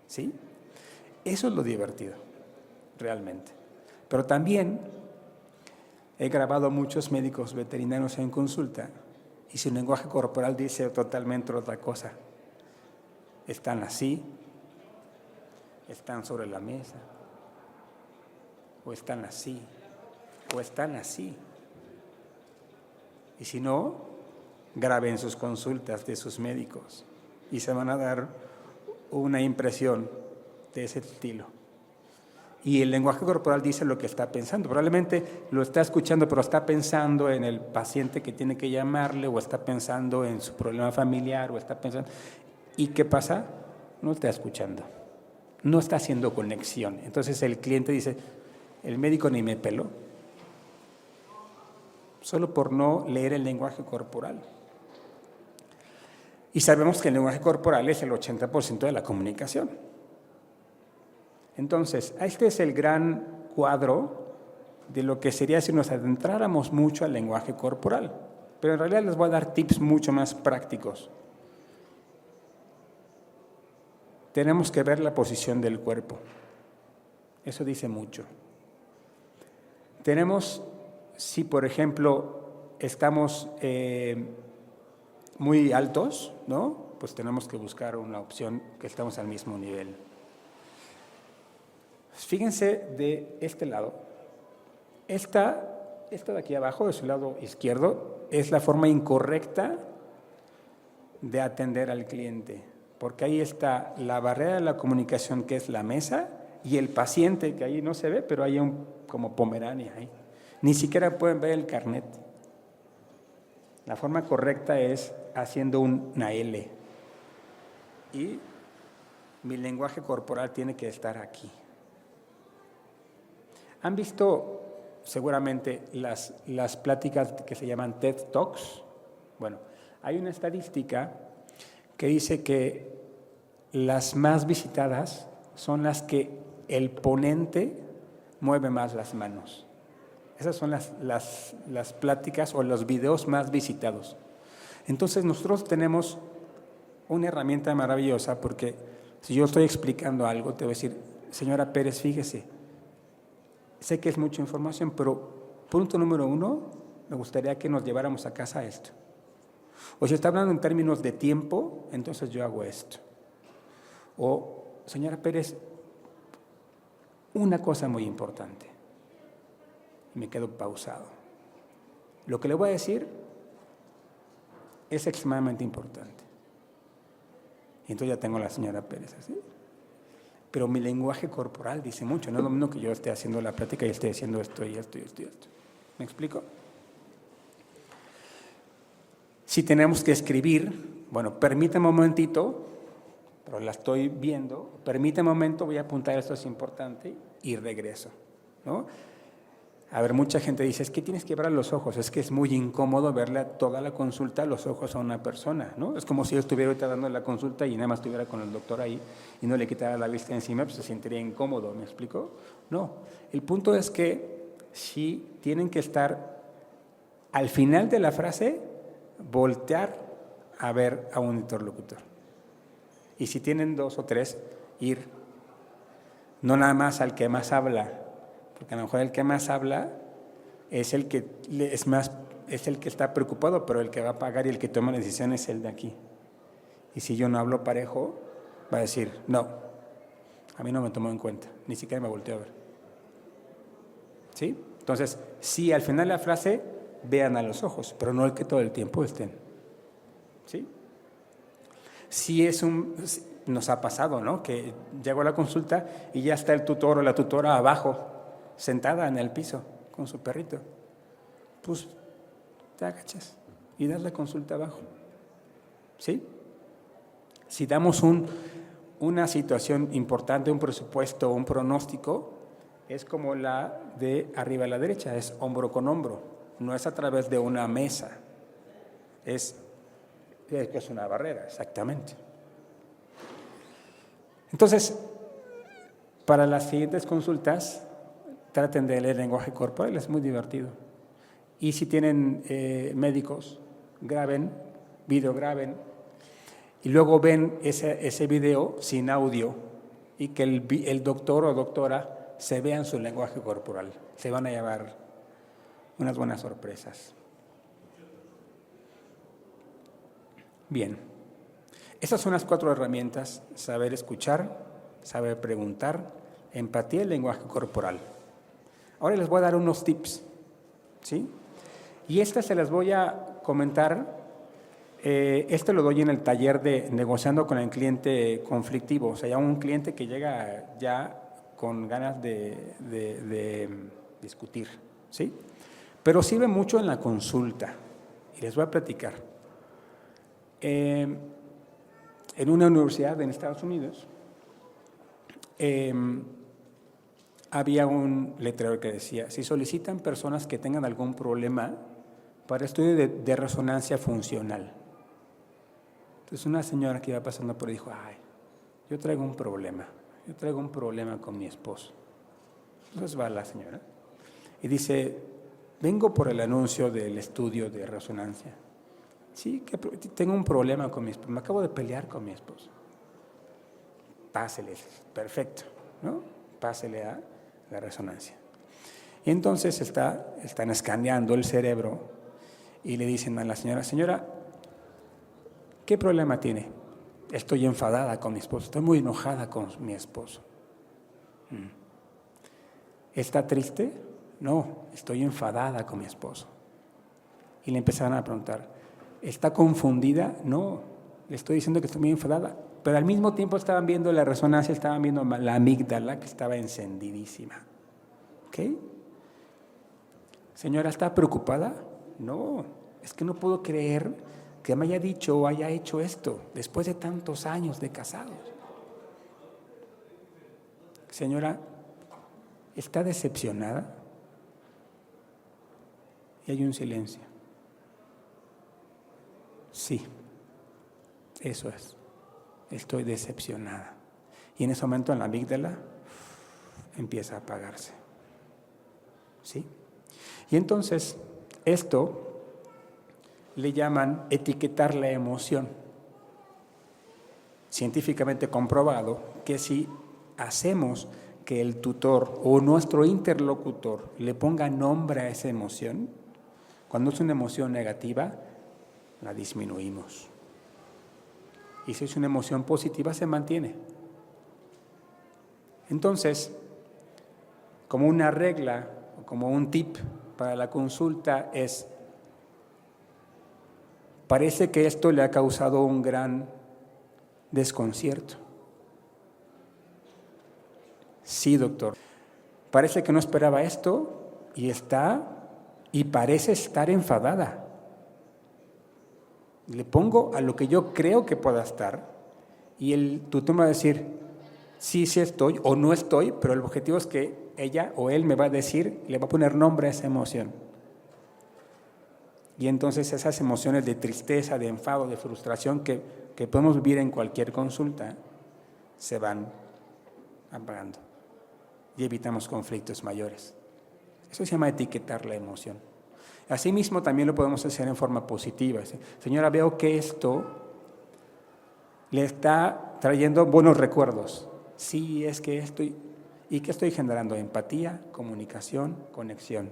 ¿sí? Eso es lo divertido, realmente. Pero también he grabado muchos médicos veterinarios en consulta y su lenguaje corporal dice totalmente otra cosa. Están así, están sobre la mesa, o están así, o están así. Y si no, graben sus consultas de sus médicos y se van a dar una impresión de ese estilo. Y el lenguaje corporal dice lo que está pensando. Probablemente lo está escuchando, pero está pensando en el paciente que tiene que llamarle, o está pensando en su problema familiar, o está pensando... ¿Y qué pasa? No está escuchando, no está haciendo conexión. Entonces el cliente dice, el médico ni me peló, solo por no leer el lenguaje corporal. Y sabemos que el lenguaje corporal es el 80% de la comunicación. Entonces, este es el gran cuadro de lo que sería si nos adentráramos mucho al lenguaje corporal. Pero en realidad les voy a dar tips mucho más prácticos. Tenemos que ver la posición del cuerpo. Eso dice mucho. Tenemos, si por ejemplo estamos muy altos, ¿no? Pues tenemos que buscar una opción que estamos al mismo nivel. Fíjense de este lado. Esta de aquí abajo, de su lado izquierdo, es la forma incorrecta de atender al cliente, porque ahí está la barrera de la comunicación, que es la mesa, y el paciente, que ahí no se ve, pero hay un como pomerania ahí. Ni siquiera pueden ver el carnet. La forma correcta es haciendo una L. Y mi lenguaje corporal tiene que estar aquí. ¿Han visto seguramente las pláticas que se llaman TED Talks? Bueno, hay una estadística que dice que las más visitadas son las que el ponente mueve más las manos. Esas son las pláticas o los videos más visitados. Entonces nosotros tenemos una herramienta maravillosa, porque si yo estoy explicando algo, te voy a decir, señora Pérez, fíjese, sé que es mucha información, pero punto número 1, me gustaría que nos lleváramos a casa esto. O si está hablando en términos de tiempo, entonces yo hago esto. O, señora Pérez, una cosa muy importante. Y me quedo pausado. Lo que le voy a decir es extremadamente importante. Y entonces ya tengo a la señora Pérez así. Pero mi lenguaje corporal dice mucho. No es lo mismo que yo esté haciendo la plática y esté haciendo esto y esto y esto y esto. ¿Me explico? Si tenemos que escribir, bueno, permítame un momentito, pero la estoy viendo, permítame un momento, voy a apuntar, esto es importante, y regreso, ¿no? A ver, mucha gente dice, es que tienes que ver a los ojos, es que es muy incómodo verle toda la consulta a los ojos a una persona, ¿no? Es como si yo estuviera ahorita dando la consulta y nada más estuviera con el doctor ahí y no le quitara la vista encima, pues se sentiría incómodo, ¿me explico? No, el punto es que sí tienen que estar al final de la frase, voltear a ver a un interlocutor. Y si tienen 2 o 3, ir, no nada más al que más habla, porque a lo mejor el que más habla es el que es el que está preocupado, pero el que va a pagar y el que toma la decisión es el de aquí. Y si yo no hablo parejo, va a decir, no, a mí no me tomó en cuenta, ni siquiera me volteó a ver. ¿Sí? Entonces, sí, al final de la frase, vean a los ojos, pero no el que todo el tiempo estén. ¿Sí? Sí nos ha pasado, ¿no? Que llego a la consulta y ya está el tutor o la tutora abajo, sentada en el piso con su perrito. Pues te agachas y das la consulta abajo. ¿Sí? Si damos una situación importante, un presupuesto, un pronóstico, es como la de arriba a la derecha, es hombro con hombro, no es a través de una mesa, es una barrera, exactamente. Entonces, para las siguientes consultas, traten de leer lenguaje corporal, es muy divertido. Y si tienen médicos, videograben, y luego ven ese video sin audio y que el doctor o doctora se vea en su lenguaje corporal. Se van a llevar unas buenas sorpresas. Bien, esas son las 4 herramientas: saber escuchar, saber preguntar, empatía y lenguaje corporal. Ahora les voy a dar unos tips, ¿sí? Y estas se las voy a comentar. Esto lo doy en el taller de negociando con el cliente conflictivo, o sea, ya un cliente que llega ya con ganas de discutir, ¿sí? Pero sirve mucho en la consulta, y les voy a platicar. En una universidad en Estados Unidos había un letrero que decía, si solicitan personas que tengan algún problema para estudio de resonancia funcional. Entonces una señora que iba pasando por ahí dijo, ay, yo traigo un problema. yo traigo un problema con mi esposo. Entonces va la señora y dice, vengo por el anuncio del estudio de resonancia. Sí, que tengo un problema con mi esposo, me acabo de pelear con mi esposo. Pásele, perfecto, ¿no? Pásele a la resonancia. Y entonces están escaneando el cerebro y le dicen a la señora, señora, ¿qué problema tiene? Estoy enfadada con mi esposo, estoy muy enojada con mi esposo. ¿Está triste? No, estoy enfadada con mi esposo. Y le empezaron a preguntar, ¿está confundida? No, le estoy diciendo que estoy muy enfadada. Pero al mismo tiempo estaban viendo la resonancia, estaban viendo la amígdala que estaba encendidísima. ¿Ok? Señora, ¿está preocupada? No, es que no puedo creer que me haya dicho o haya hecho esto después de tantos años de casados. Señora, ¿está decepcionada? Y hay un silencio. Sí, eso es. Estoy decepcionada. Y en ese momento en la amígdala empieza a apagarse. ¿Sí? Y entonces esto le llaman etiquetar la emoción. Científicamente comprobado que si hacemos que el tutor o nuestro interlocutor le ponga nombre a esa emoción, cuando es una emoción negativa, la disminuimos. Y si es una emoción positiva, se mantiene. Entonces, como una regla o como un tip para la consulta es, parece que esto le ha causado un gran desconcierto. Sí, doctor. Parece que no esperaba esto y parece estar enfadada. Le pongo a lo que yo creo que pueda estar y el tutor me va a decir, sí estoy o no estoy, pero el objetivo es que ella o él me va a decir, le va a poner nombre a esa emoción. Y entonces esas emociones de tristeza, de enfado, de frustración que podemos vivir en cualquier consulta, se van apagando y evitamos conflictos mayores. Eso se llama etiquetar la emoción. Asimismo, también lo podemos hacer en forma positiva. Señora, veo que esto le está trayendo buenos recuerdos. Sí, es que estoy... ¿Y qué estoy generando? Empatía, comunicación, conexión.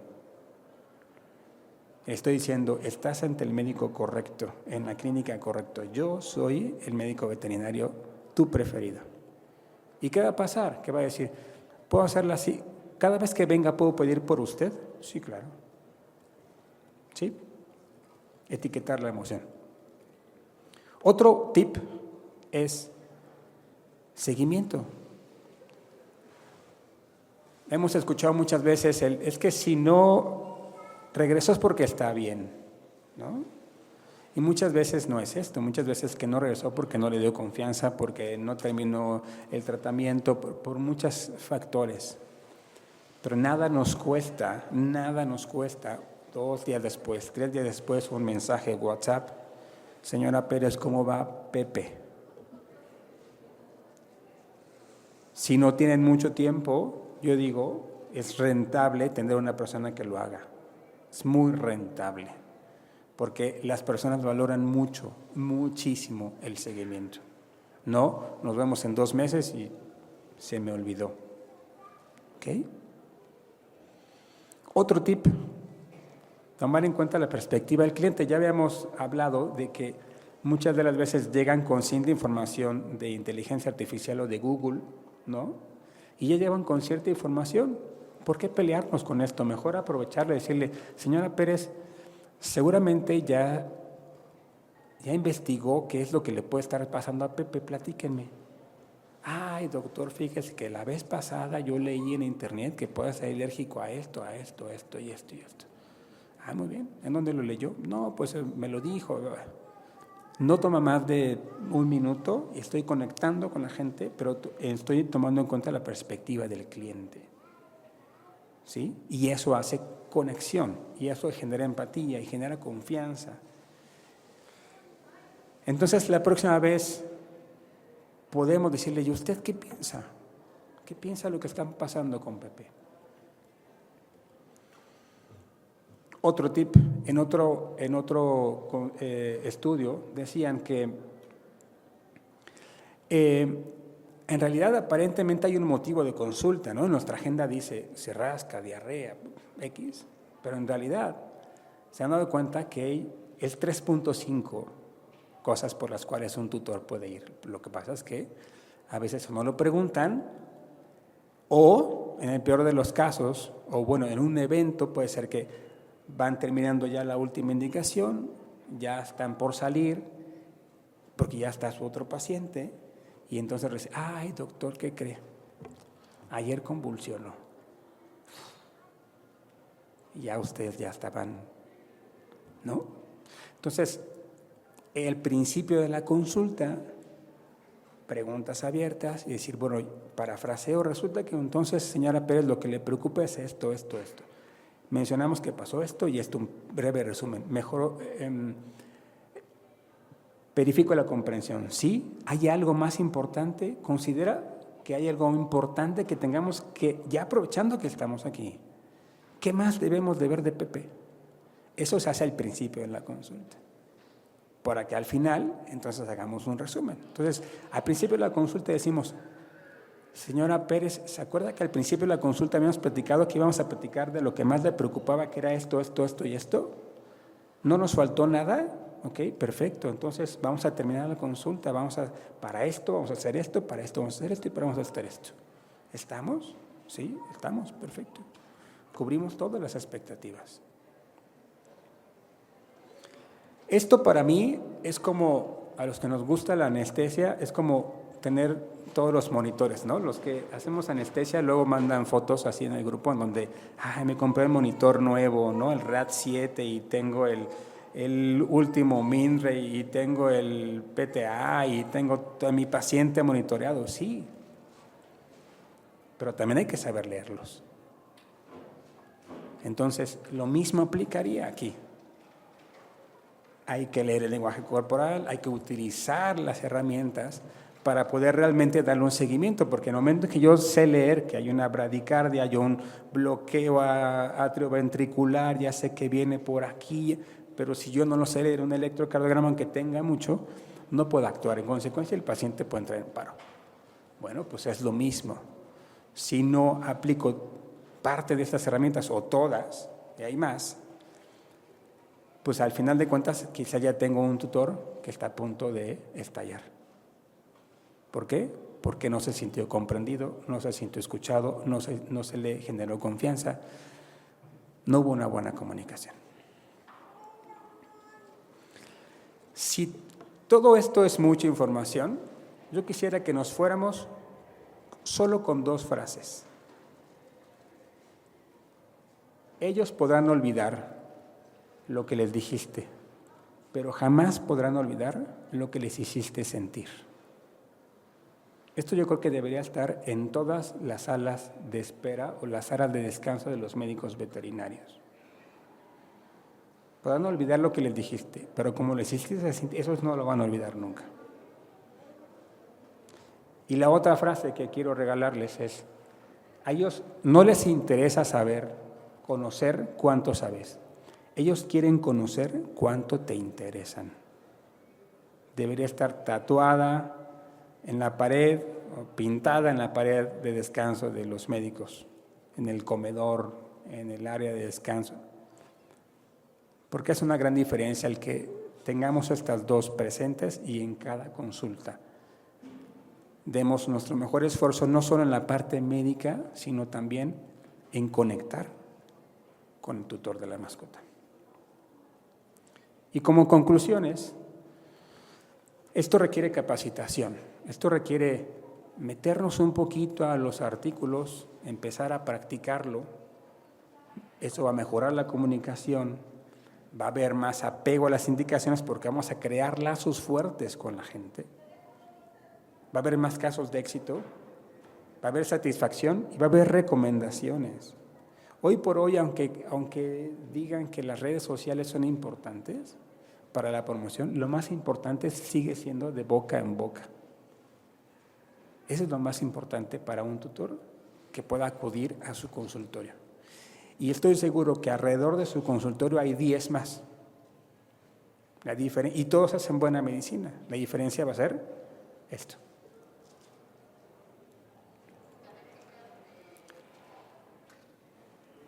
Estoy diciendo, estás ante el médico correcto, en la clínica correcta. Yo soy el médico veterinario, tu preferido. ¿Y qué va a pasar? ¿Qué va a decir? ¿Puedo hacerla así? ¿Cada vez que venga puedo pedir por usted? Sí, claro. ¿Sí? Etiquetar la emoción. Otro tip es seguimiento. Hemos escuchado muchas veces es que si no regresó es porque está bien, ¿no? Y muchas veces no es esto, muchas veces que no regresó porque no le dio confianza, porque no terminó el tratamiento, por muchos factores. Pero nada nos cuesta 2 días después, 3 días después, un mensaje de WhatsApp. Señora Pérez, ¿cómo va Pepe? Si no tienen mucho tiempo, yo digo, es rentable tener una persona que lo haga. Es muy rentable, porque las personas valoran mucho, muchísimo el seguimiento. No, nos vemos en 2 meses y se me olvidó. ¿Ok? Otro tip, tomar en cuenta la perspectiva del cliente. Ya habíamos hablado de que muchas de las veces llegan con cierta información de inteligencia artificial o de Google, ¿no? Y ya llevan con cierta información. ¿Por qué pelearnos con esto? Mejor aprovecharle y decirle, señora Pérez, seguramente ya investigó qué es lo que le puede estar pasando a Pepe, platíquenme. Ay, doctor, fíjese que la vez pasada yo leí en internet que puede ser alérgico a esto y esto. Ah, muy bien. ¿En dónde lo leyó? No, pues me lo dijo. No toma más de 1 minuto, estoy conectando con la gente, pero estoy tomando en cuenta la perspectiva del cliente. ¿Sí? Y eso hace conexión, y eso genera empatía y genera confianza. Entonces, la próxima vez podemos decirle, ¿y usted qué piensa? ¿Qué piensa lo que está pasando con Pepe? Otro tip, en otro estudio decían que en realidad aparentemente hay un motivo de consulta, ¿no? En nuestra agenda dice, se rasca, diarrea, X, pero en realidad se han dado cuenta que hay 3.5 cosas por las cuales un tutor puede ir. Lo que pasa es que a veces no lo preguntan o, en el peor de los casos, o bueno, en un evento puede ser que van terminando ya la última indicación, ya están por salir, porque ya está su otro paciente, y entonces dice, ay, doctor, ¿qué cree? Ayer convulsionó. Y ya ustedes ya estaban, ¿no? Entonces, el principio de la consulta, preguntas abiertas y decir, bueno, parafraseo, resulta que entonces, señora Pérez, lo que le preocupa es esto. Mencionamos que pasó esto y esto, un breve resumen. Mejor verifico la comprensión. ¿Sí? ¿Hay algo más importante? ¿Considera que hay algo importante que tengamos que, ya aprovechando que estamos aquí, qué más debemos de ver de Pepe? Eso se hace al principio de la consulta, para que al final, entonces, hagamos un resumen. Entonces, al principio de la consulta decimos, señora Pérez, ¿se acuerda que al principio de la consulta habíamos platicado que íbamos a platicar de lo que más le preocupaba, que era esto y esto? ¿No nos faltó nada? Ok, perfecto. Entonces vamos a terminar la consulta, para esto vamos a hacer esto, para esto vamos a hacer esto y para vamos a hacer esto. ¿Estamos? Sí, estamos, perfecto. Cubrimos todas las expectativas. Esto para mí es como, a los que nos gusta la anestesia, es como tener todos los monitores, ¿no? Los que hacemos anestesia luego mandan fotos así en el grupo en donde, me compré el monitor nuevo, ¿no? El RAD7 y tengo el último MinRay y tengo el PTA y tengo a mi paciente monitoreado, sí. Pero también hay que saber leerlos. Entonces, lo mismo aplicaría aquí. Hay que leer el lenguaje corporal, hay que utilizar las herramientas para poder realmente darle un seguimiento, porque en el momento que yo sé leer que hay una bradicardia, hay un bloqueo atrioventricular, ya sé que viene por aquí, pero si yo no lo sé leer un electrocardiograma, aunque tenga mucho, no puedo actuar. En consecuencia, el paciente puede entrar en paro. Bueno, pues es lo mismo. Si no aplico parte de estas herramientas o todas, y hay más, pues al final de cuentas quizá ya tengo un tutor que está a punto de estallar. ¿Por qué? Porque no se sintió comprendido, no se sintió escuchado, no se le generó confianza, no hubo una buena comunicación. Si todo esto es mucha información, yo quisiera que nos fuéramos solo con 2 frases. Ellos podrán olvidar lo que les dijiste, pero jamás podrán olvidar lo que les hiciste sentir. Esto yo creo que debería estar en todas las salas de espera o las salas de descanso de los médicos veterinarios. Podrán olvidar lo que les dijiste, pero como les hiciste sentir, esos no lo van a olvidar nunca. Y la otra frase que quiero regalarles es, a ellos no les interesa conocer cuánto sabes. Ellos quieren conocer cuánto te interesan. Debería estar tatuada en la pared o pintada en la pared de descanso de los médicos, en el comedor, en el área de descanso. Porque es una gran diferencia el que tengamos estas 2 presentes y en cada consulta demos nuestro mejor esfuerzo, no solo en la parte médica, sino también en conectar con el tutor de la mascota. Y como conclusiones, esto requiere capacitación, esto requiere meternos un poquito a los artículos, empezar a practicarlo, eso va a mejorar la comunicación, va a haber más apego a las indicaciones porque vamos a crear lazos fuertes con la gente, va a haber más casos de éxito, va a haber satisfacción y va a haber recomendaciones. Hoy por hoy, aunque digan que las redes sociales son importantes para la promoción, lo más importante sigue siendo de boca en boca. Eso es lo más importante para un tutor, que pueda acudir a su consultorio. Y estoy seguro que alrededor de su consultorio hay 10 más. Y todos hacen buena medicina. La diferencia va a ser esto.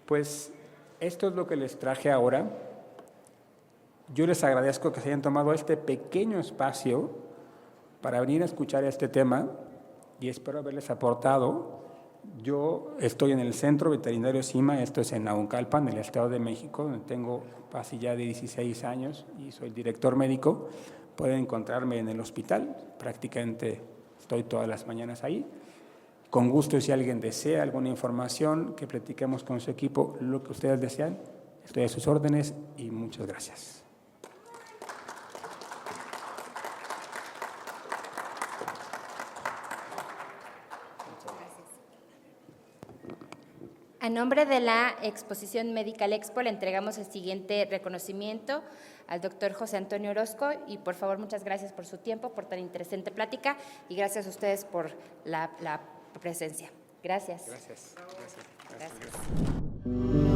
Pues esto es lo que les traje ahora. Yo les agradezco que se hayan tomado este pequeño espacio para venir a escuchar este tema y espero haberles aportado. Yo estoy en el Centro Veterinario CIMA, esto es en Naucalpan, en el Estado de México, donde tengo casi ya de 16 años y soy director médico. Pueden encontrarme en el hospital, prácticamente estoy todas las mañanas ahí. Con gusto, si alguien desea alguna información, que platiquemos con su equipo, lo que ustedes desean, estoy a sus órdenes y muchas gracias. A nombre de la Exposición Medical Expo le entregamos el siguiente reconocimiento al doctor José Antonio Orozco y por favor muchas gracias por su tiempo, por tan interesante plática y gracias a ustedes por la presencia. Gracias. Gracias. Gracias.